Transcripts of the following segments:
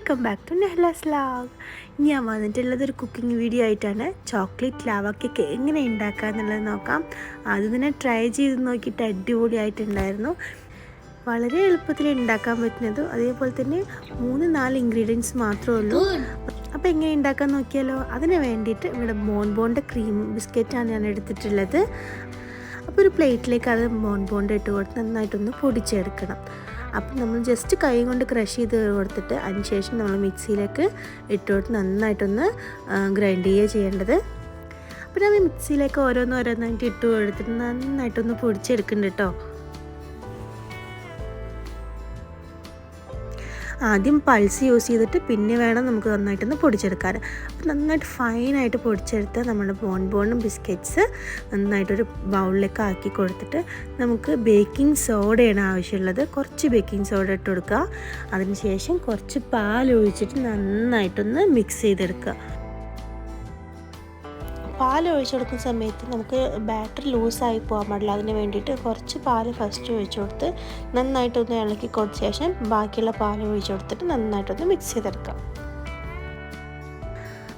Welcome back to Nehla's vlog. ഞാൻ വന്നിട്ടുള്ളത് ഒരു കുക്കിംഗ് വീഡിയോ ആയിട്ടാണ്. ചോക്ലേറ്റ് ലാവ കേക്ക് എങ്ങനെ ഉണ്ടാക്കുക എന്നുള്ളത് നോക്കാം. അത് തന്നെ ട്രൈ ചെയ്ത് നോക്കിയിട്ട് അടിപൊളിയായിട്ടുണ്ടായിരുന്നു. വളരെ എളുപ്പത്തിൽ ഉണ്ടാക്കാൻ പറ്റുന്നതും അതേപോലെ തന്നെ 3-4 ഇൻഗ്രീഡിയൻസ് മാത്രമേ ഉള്ളൂ. അപ്പോൾ എങ്ങനെ ഉണ്ടാക്കാൻ നോക്കിയാലോ. അതിന് വേണ്ടിയിട്ട് ഇവിടെ ബോൺബോണിൻ്റെ ക്രീം ബിസ്ക്കറ്റാണ് ഞാൻ എടുത്തിട്ടുള്ളത്. അപ്പോൾ ഒരു പ്ലേറ്റിലേക്ക് അത് ബോൺബോണ്ട് ഇട്ട് കൊടുത്ത് നന്നായിട്ടൊന്ന് പൊടിച്ചെടുക്കണം. അപ്പം നമ്മൾ ജസ്റ്റ് കൈ കൊണ്ട് ക്രഷ് ചെയ്ത് കൊടുത്തിട്ട് അതിന് ശേഷം നമ്മൾ മിക്സിയിലേക്ക് ഇട്ട് കൊടുത്ത് നന്നായിട്ടൊന്ന് ഗ്രൈൻഡ് ചെയ്യുക ചെയ്യേണ്ടത്. അപ്പോൾ നമ്മൾ മിക്സിയിലേക്ക് ഓരോന്നായിട്ട് ഇട്ട് കൊടുത്തിട്ട് നന്നായിട്ടൊന്ന് പൊടിച്ചെടുക്കുന്നുണ്ട് കേട്ടോ. ആദ്യം പൾസ് യൂസ് ചെയ്തിട്ട് പിന്നെ വേണം നമുക്ക് നന്നായിട്ടൊന്ന് പൊടിച്ചെടുക്കാൻ. അപ്പോൾ നന്നായിട്ട് ഫൈനായിട്ട് പൊടിച്ചെടുത്ത് നമ്മുടെ ബോൺബോണും ബിസ്ക്കറ്റ്സ് നന്നായിട്ടൊരു ബൗളിലേക്ക് ആക്കി കൊടുത്തിട്ട് നമുക്ക് ബേക്കിംഗ് സോഡയാണ് ആവശ്യമുള്ളത്. കുറച്ച് ബേക്കിംഗ് സോഡ ഇട്ട് കൊടുക്കുക. അതിന് ശേഷം കുറച്ച് പാൽ ഒഴിച്ചിട്ട് നന്നായിട്ടൊന്ന് മിക്സ് ചെയ്തെടുക്കുക. പാൽ ഒഴിച്ചു കൊടുക്കുന്ന സമയത്ത് നമുക്ക് ബാറ്റർ ലൂസായി പോകാൻ പാടില്ല. അതിന് വേണ്ടിയിട്ട് കുറച്ച് പാൽ ഫസ്റ്റ് ഒഴിച്ചു കൊടുത്ത് നന്നായിട്ടൊന്ന് ഇളക്കി കൊടുത്ത ശേഷം ബാക്കിയുള്ള പാൽ ഒഴിച്ചു കൊടുത്തിട്ട് നന്നായിട്ടൊന്ന് മിക്സ് ചെയ്തെടുക്കാം.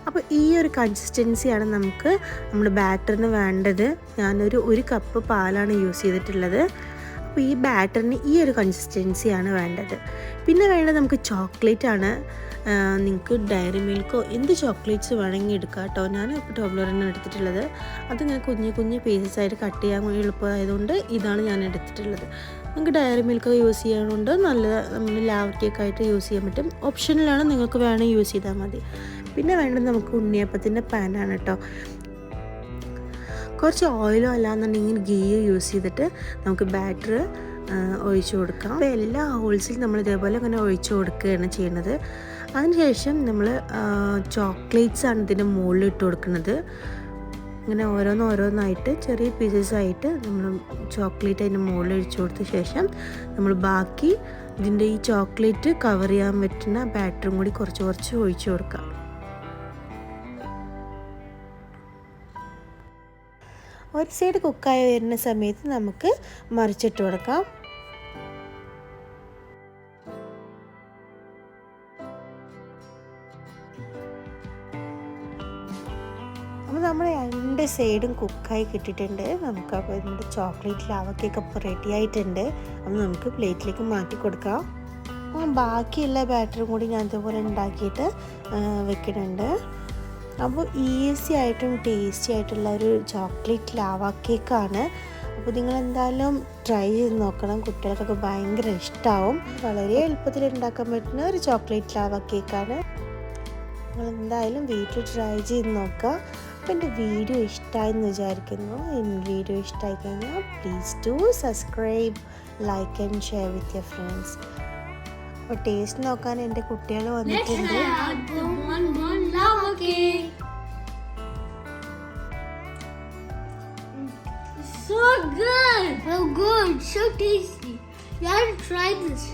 അപ്പോൾ ഈ ഒരു കൺസിസ്റ്റൻസിയാണ് നമുക്ക് നമ്മുടെ ബാറ്ററിന് വേണ്ടത്. ഒരു കപ്പ് പാലാണ് യൂസ് ചെയ്തിട്ടുള്ളത്. അപ്പോൾ ഈ ബാറ്ററിന് ഈ ഒരു കൺസിസ്റ്റൻസിയാണ് വേണ്ടത്. പിന്നെ വേണ്ടത് നമുക്ക് ചോക്ലേറ്റ് ആണ്. നിങ്ങൾക്ക് ഡയറി മിൽക്കോ എന്ത് ചോക്ലേറ്റ്സ് വേണമെങ്കിൽ എടുക്കാം കേട്ടോ. ഞാൻ ടോബ്ലറാണ് എടുത്തിട്ടുള്ളത്. അതിങ്ങനെ കുഞ്ഞു പീസസ് ആയിട്ട് കട്ട് ചെയ്യാൻ എളുപ്പമായതുകൊണ്ട് ഇതാണ് ഞാൻ എടുത്തിട്ടുള്ളത്. നിങ്ങൾക്ക് ഡയറി മിൽക്ക് യൂസ് ചെയ്യാനുണ്ട്, നല്ല നമ്മൾ ലാവ കേക്കായിട്ട് യൂസ് ചെയ്യാൻ പറ്റും. ഓപ്ഷനിലാണ്, നിങ്ങൾക്ക് വേണമെങ്കിൽ യൂസ് ചെയ്താൽ മതി. പിന്നെ വേണ്ടത് നമുക്ക് ഉണ്ണിയപ്പത്തിൻ്റെ പാനാണ് കേട്ടോ. കുറച്ച് ഓയിലോ അല്ലാന്നുണ്ടെങ്കിൽ ഗീയോ യൂസ് ചെയ്തിട്ട് നമുക്ക് ബാറ്റർ ഒഴിച്ചു കൊടുക്കാം. അപ്പോൾ എല്ലാ ഹോൾസിലും നമ്മൾ ഇതേപോലെ അങ്ങനെ ഒഴിച്ചു കൊടുക്കുകയാണ് ചെയ്യുന്നത്. അതിനുശേഷം നമ്മൾ ചോക്ലേറ്റ്സാണ് ഇതിൻ്റെ മുകളിൽ ഇട്ട് കൊടുക്കുന്നത്. ഇങ്ങനെ ഓരോന്നായിട്ട് ചെറിയ പീസസ് ആയിട്ട് നമ്മൾ ചോക്ലേറ്റ് അതിൻ്റെ മുകളിൽ ഒഴിച്ചു കൊടുത്ത ശേഷം നമ്മൾ ബാക്കി ഇതിൻ്റെ ഈ ചോക്ലേറ്റ് കവർ ചെയ്യാൻ പറ്റുന്ന ബാറ്ററും കൂടി കുറച്ച് ഒഴിച്ചു കൊടുക്കാം. ഒരു സൈഡ് കുക്കായി വരുന്ന സമയത്ത് നമുക്ക് മറിച്ചിട്ട് കൊടുക്കാം. അപ്പോൾ നമ്മൾ 2 സൈഡും കുക്കായി കിട്ടിയിട്ടുണ്ട്. നമുക്കപ്പോൾ നമ്മുടെ ചോക്ലേറ്റ് ലാവ കേക്ക് അപ്പോൾ റെഡി ആയിട്ടുണ്ട്. അപ്പോൾ നമുക്ക് പ്ലേറ്റിലേക്ക് മാറ്റി കൊടുക്കാം. ബാക്കിയുള്ള ബാറ്ററും കൂടി ഞാൻ ഇതുപോലെ ഉണ്ടാക്കിയിട്ട് വെക്കുന്നുണ്ട്. അപ്പോൾ ഈസി ആയിട്ടും ടേസ്റ്റി ആയിട്ടുള്ള ഒരു ചോക്ലേറ്റ് ലാവ കേക്കാണ്. അപ്പോൾ നിങ്ങൾ എന്തായാലും ട്രൈ ചെയ്ത് നോക്കണം. കുട്ടികൾക്കൊക്കെ ഭയങ്കര ഇഷ്ടമാവും. വളരെ എളുപ്പത്തിൽ ഉണ്ടാക്കാൻ പറ്റുന്ന ഒരു ചോക്ലേറ്റ് ലാവ കേക്കാണ്. നിങ്ങൾ എന്തായാലും വീട്ടിൽ ട്രൈ ചെയ്ത് നോക്കുക. അപ്പോൾ എൻ്റെ വീഡിയോ ഇഷ്ടമായെന്ന് വിചാരിക്കുന്നു. വീഡിയോ ഇഷ്ടമായി കഴിഞ്ഞാൽ please do subscribe, like and share with your friends. അപ്പോൾ ടേസ്റ്റ് നോക്കാൻ എൻ്റെ കുട്ടികൾ വന്നിട്ടുണ്ട്. So good! So good! So tasty! You have to try this.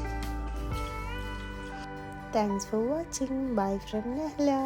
Thanks for watching. Bye from Nehla.